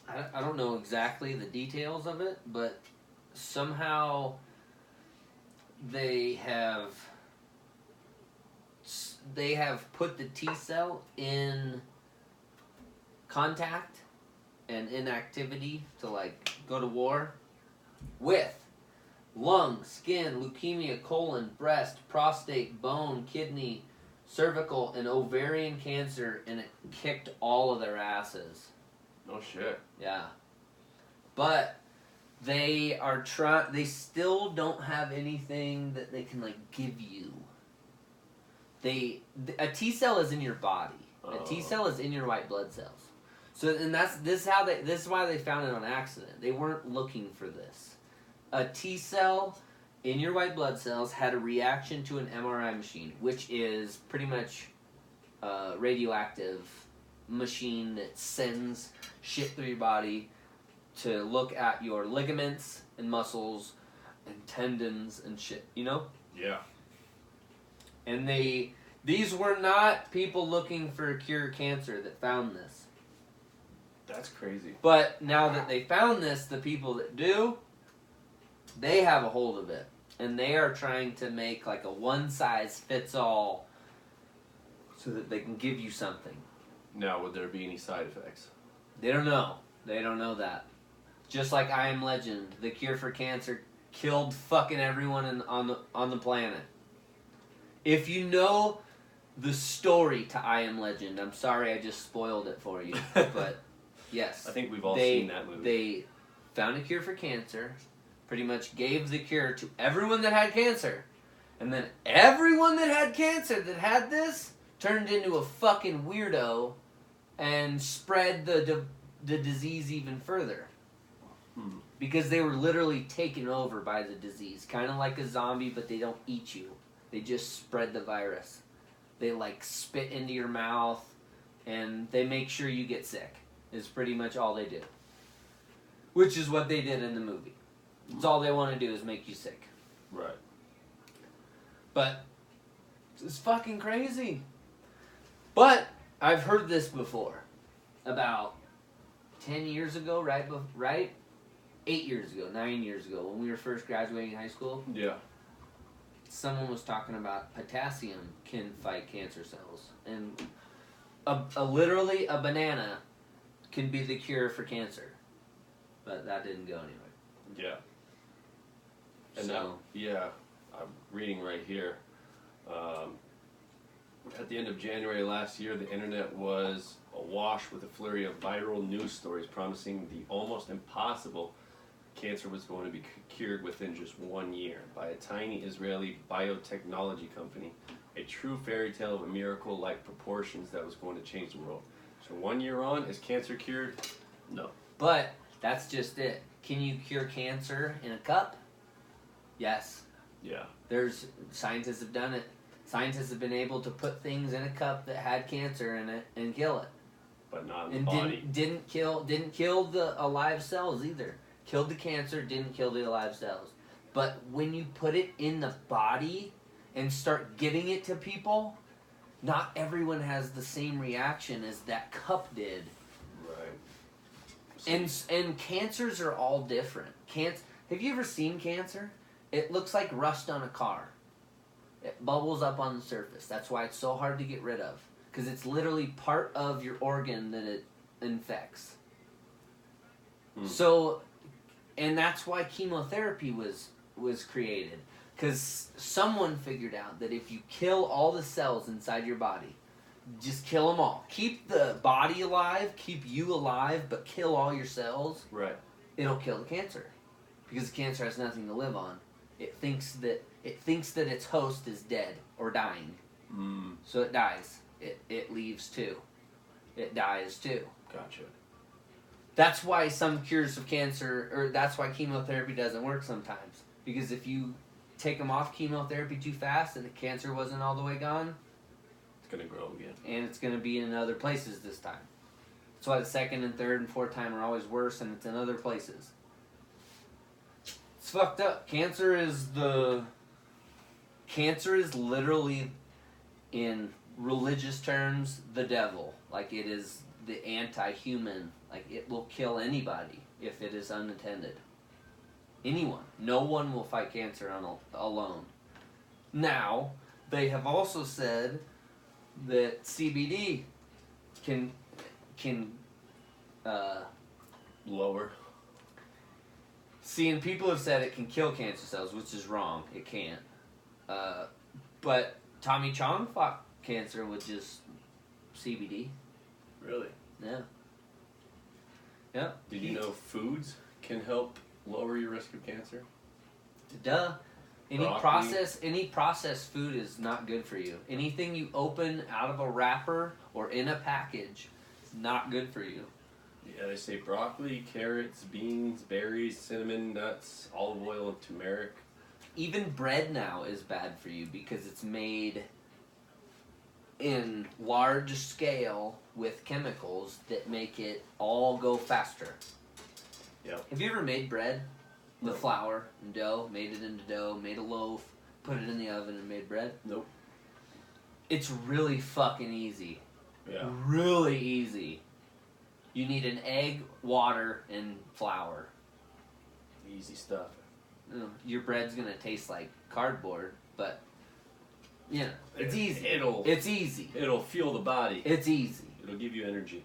I don't know exactly the details of it, but somehow they have put the T-cell in contact and inactivity to go to war with lung, skin, leukemia, colon, breast, prostate, bone, kidney, cervical, and ovarian cancer, and it kicked all of their asses. No shit. Yeah. But they still don't have anything that they can give you. A T-cell is in your body. A T-cell is in your white blood cells. So, and this is why they found it on accident. They weren't looking for this. A T-cell in your white blood cells had a reaction to an MRI machine, which is pretty much radioactive machine that sends shit through your body to look at your ligaments and muscles and tendons and shit, you know? Yeah. And these were not people looking for a cure of cancer that found this. That's crazy. But now that they found this, the people that do, they have a hold of it. And they are trying to make like a one-size-fits-all so that they can give you something. Now, would there be any side effects? They don't know. They don't know that. Just like I Am Legend, the cure for cancer killed fucking everyone on the planet. If you know the story to I Am Legend, I'm sorry I just spoiled it for you, but yes. I think we've all seen that movie. They found a cure for cancer, pretty much gave the cure to everyone that had cancer, and then everyone that had cancer that had this turned into a fucking weirdo and spread the disease even further. Because they were literally taken over by the disease. Kind of like a zombie, but they don't eat you. They just spread the virus. They like spit into your mouth and they make sure you get sick. Is pretty much all they do. Which is what they did in the movie. It's all they want to do is make you sick. Right. But it's fucking crazy. But I've heard this before. About 10 years ago, right? 8 years ago, 9 years ago, when we were first graduating high school. Yeah. Someone was talking about potassium can fight cancer cells. And literally a banana can be the cure for cancer. But that didn't go anywhere. Yeah. And now, I'm reading right here. At the end of January last year, the internet was awash with a flurry of viral news stories promising the almost impossible cancer was going to be cured within just 1 year by a tiny Israeli biotechnology company. A true fairy tale of a miracle-like proportions that was going to change the world. So 1 year on, is cancer cured? No. But that's just it. Can you cure cancer in a cup? Yes. Yeah. Scientists have done it. Scientists have been able to put things in a cup that had cancer in it and kill it. But not in the body. Didn't kill the alive cells either. Killed the cancer, didn't kill the alive cells. But when you put it in the body and start giving it to people, not everyone has the same reaction as that cup did. Right. And cancers are all different. Have you ever seen cancer? It looks like rust on a car. It bubbles up on the surface. That's why it's so hard to get rid of. Because it's literally part of your organ that it infects. So, and that's why chemotherapy was created. Because someone figured out that if you kill all the cells inside your body, just kill them all. Keep the body alive, keep you alive, but kill all your cells. Right. It'll kill the cancer. Because the cancer has nothing to live on. It thinks that its host is dead or dying. So it dies. It leaves too. It dies too. Gotcha. That's why some cures of cancer, or that's why chemotherapy doesn't work sometimes. Because if you take them off chemotherapy too fast and the cancer wasn't all the way gone, it's going to grow again. And it's going to be in other places this time. That's why the second and third and fourth time are always worse, and it's in other places. It's fucked up. Cancer is literally, in religious terms, the devil. Like, it is the anti-human. Like, it will kill anybody if it is unattended. Anyone. No one will fight cancer alone. Now, they have also said that CBD can lower. See, and people have said it can kill cancer cells, which is wrong. It can't. But Tommy Chong fought cancer with just CBD. Really? Yeah. Yeah. Did you know foods can help lower your risk of cancer? Duh. Any Broccoli. processed food is not good for you. Anything you open out of a wrapper or in a package is not good for you. Yeah, they say broccoli, carrots, beans, berries, cinnamon, nuts, olive oil, and turmeric. Even bread now is bad for you because it's made in large scale with chemicals that make it all go faster. Yep. Have you ever made bread with No. flour and dough, made it into dough, made a loaf, put it in the oven and made bread? Nope. It's really fucking easy. Yeah. Really easy. You need an egg, water, and flour. Easy stuff. Your bread's gonna taste like cardboard, but yeah, it's easy. It's easy. It'll fuel the body. It's easy. It'll give you energy.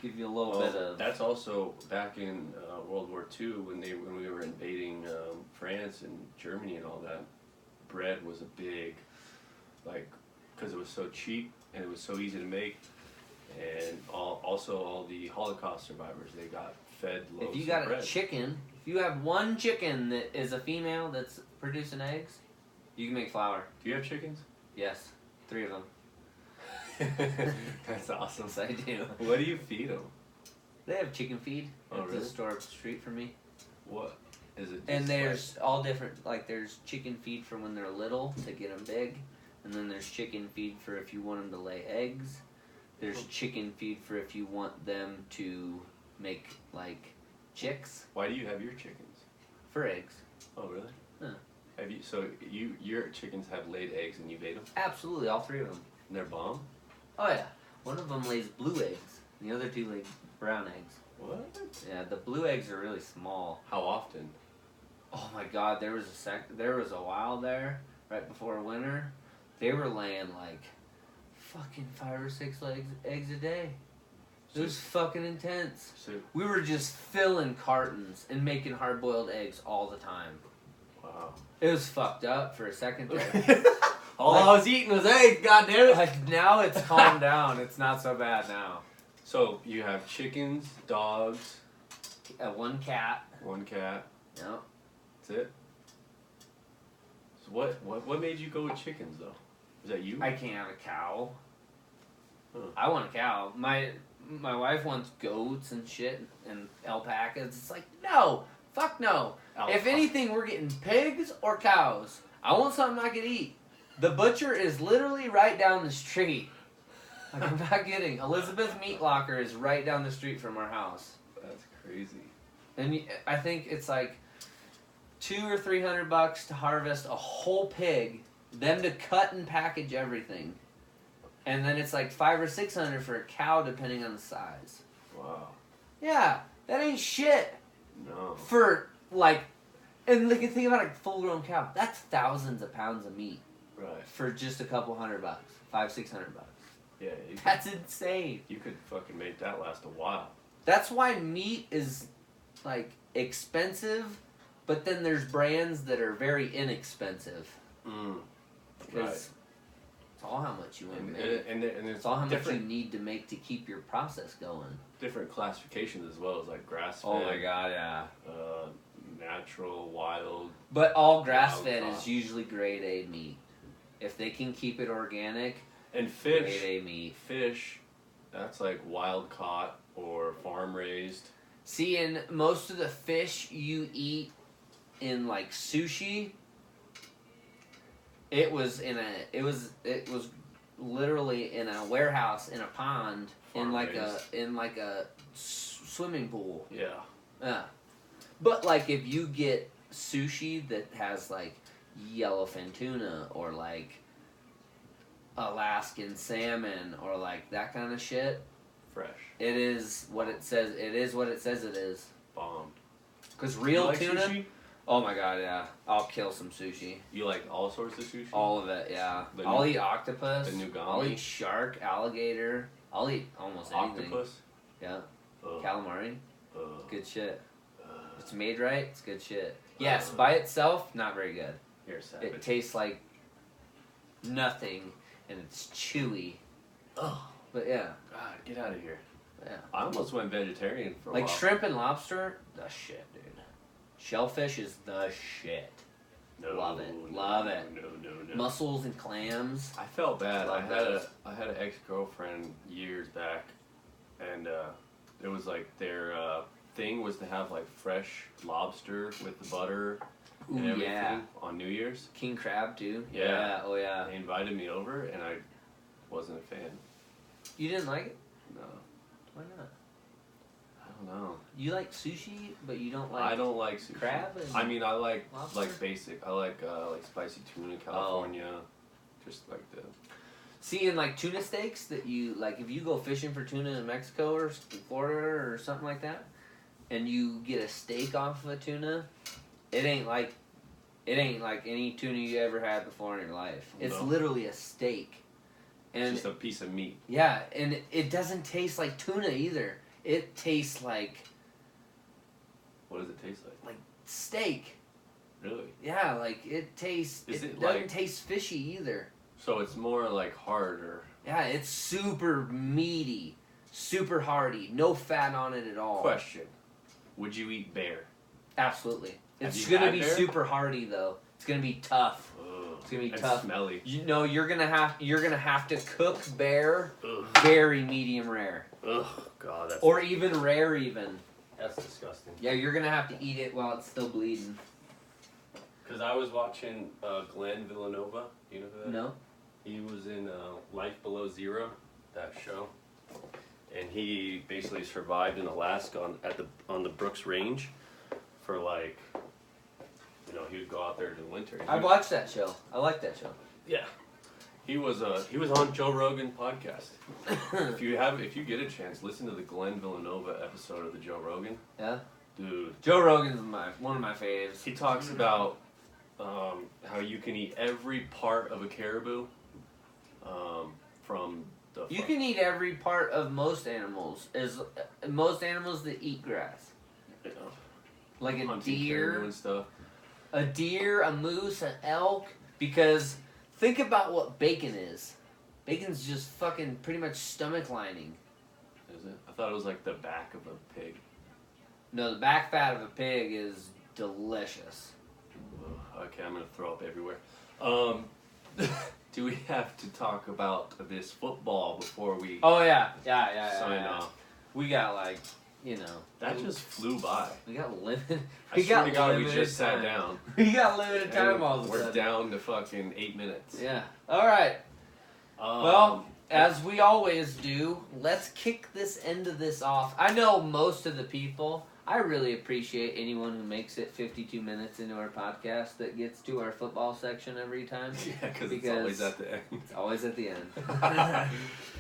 Give you a little bit of. That's also back in World War II when we were invading France and Germany and all that. Bread was a big, like, because it was so cheap and it was so easy to make, and also all the Holocaust survivors, they got fed loaves If you got of bread. a chicken, if you have one chicken that is a female that's producing eggs, you can make flour. Do you have chickens? Yes, 3 of them. That's awesome. Yes, I do. What do you feed them? They have chicken feed Oh, at really? the store up the street from me. What is it? And just there's all different, like there's chicken feed for when they're little to get them big, and then there's chicken feed for if you want them to lay eggs. There's chicken feed for if you want them to make like chicks Why do you have your chickens? for eggs. Oh, really? Yeah. Have you? So your chickens have laid eggs and you've ate them? Absolutely, all 3 of them. And they're bomb? Oh yeah, one of them lays blue eggs, and the other 2 lay brown eggs. What? Yeah, the blue eggs are really small. How often? Oh my god, there was a while there, right before winter, they were laying like fucking 5 or 6 eggs a day. It was fucking intense. So, We were just filling cartons and making hard-boiled eggs all the time. wow. It was fucked up for a second there. All I was eating was eggs, goddammit. Like now it's calmed down. It's not so bad now. So you have chickens, dogs, 1 cat. 1 cat. Yep. That's it. So what made you go with chickens though? Was that you? I can't have a cow. Huh. I want a cow. My wife wants goats and shit and alpacas. It's like, no, fuck no. If anything, we're getting pigs or cows. I want something I can eat. The butcher is literally right down the street. Like, I'm not kidding. Elizabeth Meat Locker is right down the street from our house. That's crazy. And I think it's like $200 or $300 to harvest a whole pig, them to cut and package everything, and then it's like $500 or $600 for a cow, depending on the size. Wow. Yeah, that ain't shit No. for like, and like think about a full-grown cow. That's thousands of pounds of meat Right. for just a couple $100, $500-600. Yeah. That's insane. You could fucking make that last a while. That's why meat is like expensive, but then there's brands that are very inexpensive. Because it's all how much you want to make. And It's it's all how much you different, need to make to keep your process going. different classifications as well as like grass fed. Oh my god, yeah. Natural, wild. But all grass-fed Wild caught. is usually grade A meat. If they can keep it organic, And grade fish. A meat. Fish, that's like wild caught or farm raised. See, in most of the fish you eat in like sushi, it was literally in a warehouse in a pond in like a swimming pool. Yeah. Yeah. But like if you get sushi that has like yellowfin tuna or like Alaskan salmon or like that kind of shit, Fresh. it is what it says. It is what it says it is. Bomb. Cause real You like tuna. sushi? Oh my god, yeah. I'll kill some sushi. You like all sorts of sushi? All of it, yeah. The I'll eat octopus. the nugami? I'll eat shark, alligator. I'll eat almost anything. Octopus? Yeah. Ugh. Calamari. Ugh. Good shit. Ugh. If it's made right, it's good shit. Yes, by itself, not very good. You're a savage. It tastes like nothing, and it's chewy. Ugh. But yeah, God, get out of here. yeah. I almost went vegetarian for a Like while. shrimp and lobster, the shit, dude. Shellfish is the shit. No, Love it. no, Love it. No. Mussels and clams. I felt bad. Love I had an ex-girlfriend years back, and it was like their thing was to have like fresh lobster with the butter and Ooh, everything yeah. on New Year's. King crab too. Yeah. Oh yeah. They invited me over, and wasn't a fan. You didn't like it? No. Why not? I don't know. You like sushi, but you don't like. I don't like sushi. Crab. And I mean, I like lobster? like basic. I like spicy tuna, California. Just like the. See, in like tuna steaks that you like, if you go fishing for tuna in Mexico or Florida or something like that, and you get a steak off of a tuna, it ain't like any tuna you ever had before in your life. It's literally a steak. And it's just a piece of meat. Yeah, and it doesn't taste like tuna either. It tastes like... What does it taste like? Like steak. Really? Yeah, like it tastes... It doesn't taste fishy either. So it's more like harder. Yeah, it's super meaty. Super hearty. No fat on it at all. Question. Would you eat bear? Absolutely. It's going to be super hearty, though. It's going to be tough. Ugh. It's going to be and tough. Smelly. You know, you're gonna have to cook bear very medium rare. Ugh, God, that's... Or even rare even. That's disgusting. Yeah, you're gonna have to eat it while it's still bleeding. Because I was watching Glenn Villanova. Do you know who that is? No. He was in Life Below Zero, that show. And he basically survived in Alaska on the Brooks Range for like... You know, he would go out there in the winter. I watched that show. I like that show. Yeah, he was on Joe Rogan podcast. if you get a chance, listen to the Glenn Villanova episode of the Joe Rogan. Yeah, dude. Joe Rogan's one of my faves. He talks about how you can eat every part of a caribou. From the you can eat every part of most animals. Most animals that eat grass. You know, like a hunting deer caribou and stuff. A deer, a moose, an elk, because think about what bacon is. Bacon's just fucking pretty much stomach lining. Is it? I thought it was like the back of a pig. No, the back fat of a pig is delicious. Ugh, okay, I'm gonna throw up everywhere. Do we have to talk about this football before we sign off? We got like, you know. That just flew by. We got limited. I swear to God, we just sat down. We got limited time all of a sudden. We're down to fucking 8 minutes. Yeah. All right. Well, as we always do, let's kick this end of this off. I know most of the people. I really appreciate anyone who makes it 52 minutes into our podcast that gets to our football section every time. Yeah, because it's always at the end. It's always at the end.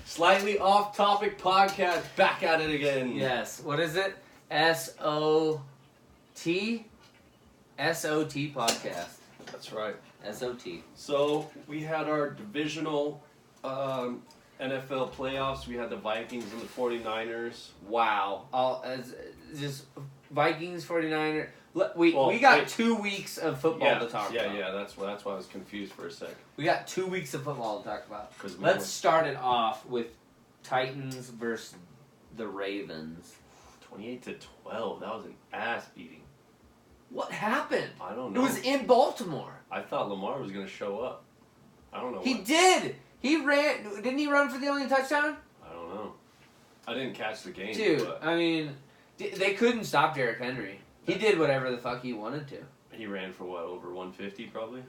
Slightly off-topic podcast. Back at it again. Yes. What is it? S-O-T? S-O-T podcast. That's right. S-O-T. So, we had our divisional NFL playoffs. We had the Vikings and the 49ers. Wow. Just Vikings, 49ers. We got 2 weeks of football to talk about. Yeah, that's why I was confused for a sec. We got 2 weeks of football to talk about. Let's start it off with Titans versus the Ravens. 28-12. That was an ass beating. What happened? I don't know. It was in Baltimore. I thought Lamar was going to show up. I don't know. He did. He ran. Didn't he run for the only touchdown? I don't know. I didn't catch the game. Dude, I mean, they couldn't stop Derrick Henry. He did whatever the fuck he wanted to. He ran for what, over 150 probably?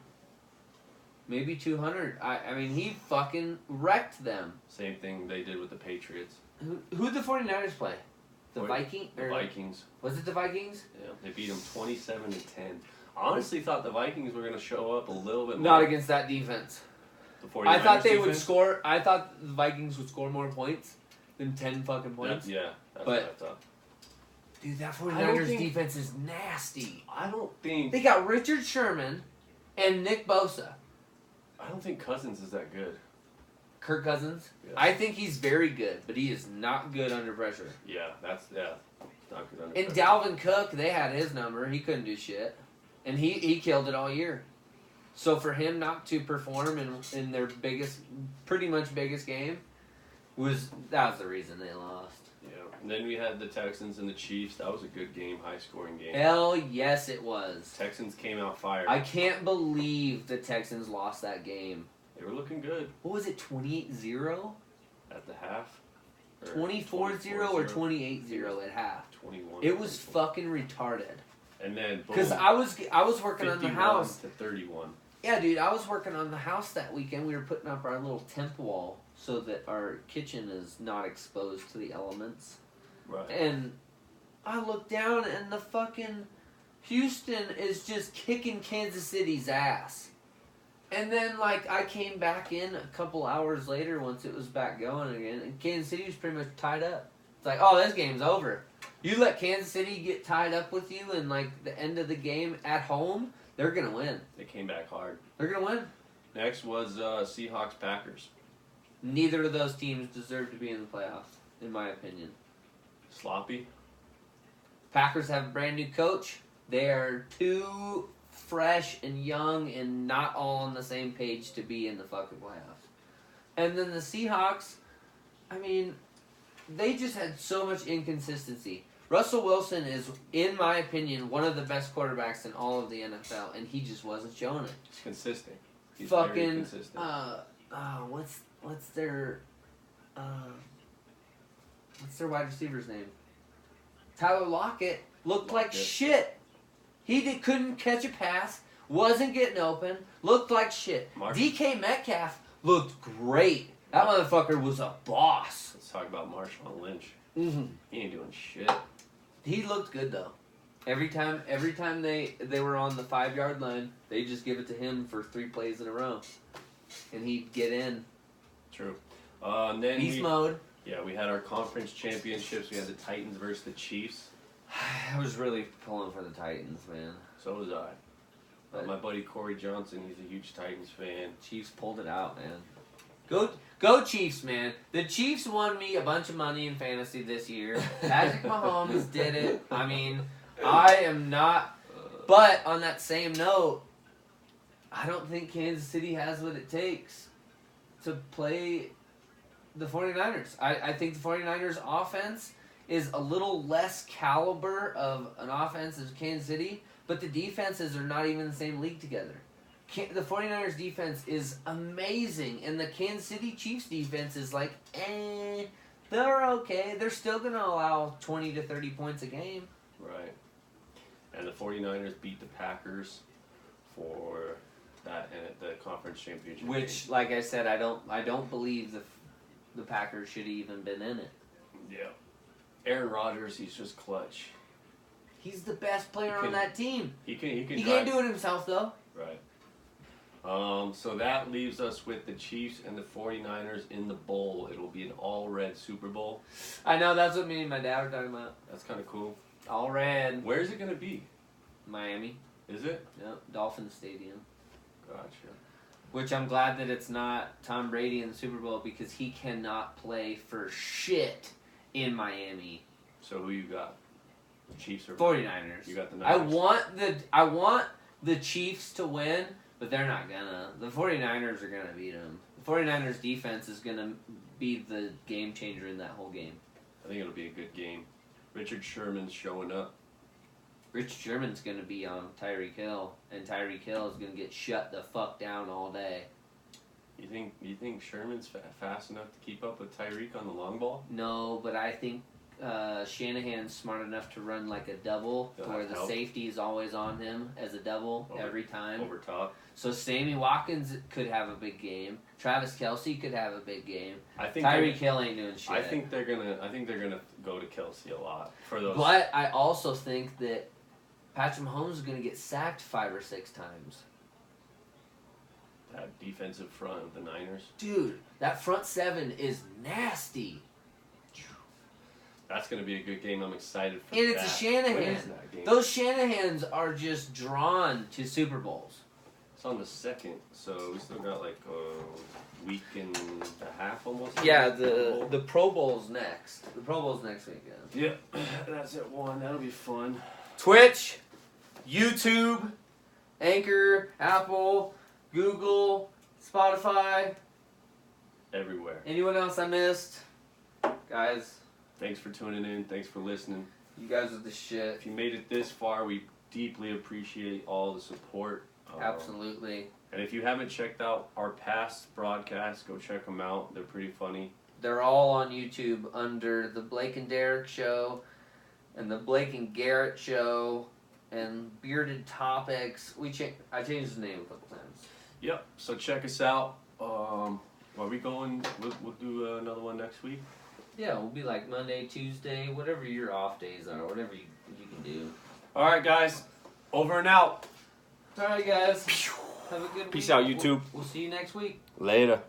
Maybe 200. I mean, he fucking wrecked them. Same thing they did with the Patriots. Who'd the 49ers play? The Vikings? The Vikings. Was it the Vikings? Yeah, they beat them 27-10. I honestly thought the Vikings were going to show up a little bit more. Not against that defense. The 49ers I thought they defense? would score. I thought the Vikings would score more points than 10 fucking points. That's what I thought. Dude, that 49ers defense is nasty. I don't think... They got Richard Sherman and Nick Bosa. I don't think Cousins is that good. Kirk Cousins? Yeah. I think he's very good, but he is not good under pressure. Yeah, not good under And pressure. Dalvin Cook, they had his number. He couldn't do shit. And he killed it all year. So for him not to perform in their pretty much biggest game, that was the reason they lost. Yeah. And then we had the Texans and the Chiefs. That was a good game, high-scoring game. Hell yes, it was. Texans came out fired. I can't believe the Texans lost that game. They were looking good. What was it, 28-0? At the half? 24-0 or 28-0 at half? 21. It was fucking retarded. And then, boom. Because I was working on the house. 51-31. Yeah, dude, I was working on the house that weekend. We were putting up our little temp wall so that our kitchen is not exposed to the elements. Right. And I look down and the fucking Houston is just kicking Kansas City's ass. And then, like, I came back in a couple hours later once it was back going again, and Kansas City was pretty much tied up. It's like, oh, this game's over. You let Kansas City get tied up with you in, like, the end of the game at home, they're going to win. They came back hard. They're going to win. Next was Seahawks-Packers. Neither of those teams deserve to be in the playoffs, in my opinion. Sloppy. Packers have a brand new coach. They are too fresh and young and not all on the same page to be in the fucking playoffs. And then the Seahawks, I mean, they just had so much inconsistency. Russell Wilson is, in my opinion, one of the best quarterbacks in all of the NFL, and he just wasn't showing it. He's consistent. He's fucking very consistent. what's their wide receiver's name? Tyler Lockett looked like shit. He couldn't catch a pass, wasn't getting open, looked like shit. DK Metcalf looked great. That motherfucker was a boss. Let's talk about Marshawn Lynch. Mm-hmm. He ain't doing shit. He looked good though. Every time they were on the 5-yard line, they just give it to him for 3 plays in a row, and he'd get in. True. And then Beast mode. Yeah, we had our conference championships. We had the Titans versus the Chiefs. I was really pulling for the Titans, man. So was I. My buddy Corey Johnson, he's a huge Titans fan. Chiefs pulled it out, man. Go Chiefs, man. The Chiefs won me a bunch of money in fantasy this year. Patrick Mahomes did it. I mean, I am not... But on that same note, I don't think Kansas City has what it takes to play the 49ers. I think the 49ers offense is a little less caliber of an offense as Kansas City, but the defenses are not even in the same league together. The 49ers defense is amazing, and the Kansas City Chiefs defense is like, they're okay. They're still going to allow 20 to 30 points a game. Right. And the 49ers beat the Packers for that and the conference championship Which, game. like I said, I don't believe the Packers should have even been in it. Yeah. Aaron Rodgers, he's just clutch. He's the best player on that team. He can't do it himself, though. Right. So that leaves us with the Chiefs and the 49ers in the bowl. It'll be an all-red Super Bowl. I know, that's what me and my dad were talking about. That's kind of cool. All red. Where is it going to be? Miami. Is it? Yep, Dolphin Stadium. Gotcha. Which I'm glad that it's not Tom Brady in the Super Bowl because he cannot play for shit in Miami. So who you got? The Chiefs or 49ers. You got the Niners. I want the Chiefs to win, but they're not gonna. The 49ers are gonna beat them. The 49ers defense is gonna be the game changer in that whole game. I think it'll be a good game. Richard Sherman's showing up. Richard Sherman's gonna be on Tyreek Hill, and Tyreek Hill is gonna get shut the fuck down all day. You think Sherman's fast enough to keep up with Tyreek on the long ball? No, but I think Shanahan's smart enough to run like a double where the safety is always on him as a double every time. Over top. So Sammy Watkins could have a big game. Travis Kelce could have a big game. I think Tyreek Hill ain't doing shit. I think they're gonna go to Kelce a lot for those. But I also think that Patrick Mahomes is gonna get sacked 5 or 6 times. That defensive front of the Niners. Dude, that front 7 is nasty. That's going to be a good game. I'm excited for and that. And it's a Shanahan. When is that game? Those Shanahans are just drawn to Super Bowls. It's on the 2nd, so we still got like a week and a half almost. Yeah, the Pro Bowl's next. The Pro Bowl's next weekend. Yeah, that's at 1. That'll be fun. Twitch, YouTube, Anchor, Apple, Google, Spotify. Everywhere. Anyone else I missed? Guys. Thanks for tuning in. Thanks for listening. You guys are the shit. If you made it this far, we deeply appreciate all the support. Absolutely. And if you haven't checked out our past broadcasts, go check them out. They're pretty funny. They're all on YouTube under the Blake and Derek Show and the Blake and Garrett Show and Bearded Topics. I changed the name a couple times. Yep. So check us out. Are we going? We'll do another one next week. Yeah, we'll be like Monday, Tuesday, whatever your off days are, whatever you can do. All right, guys. Over and out. All right, guys. Have a good week. Peace out, YouTube. We'll see you next week. Later.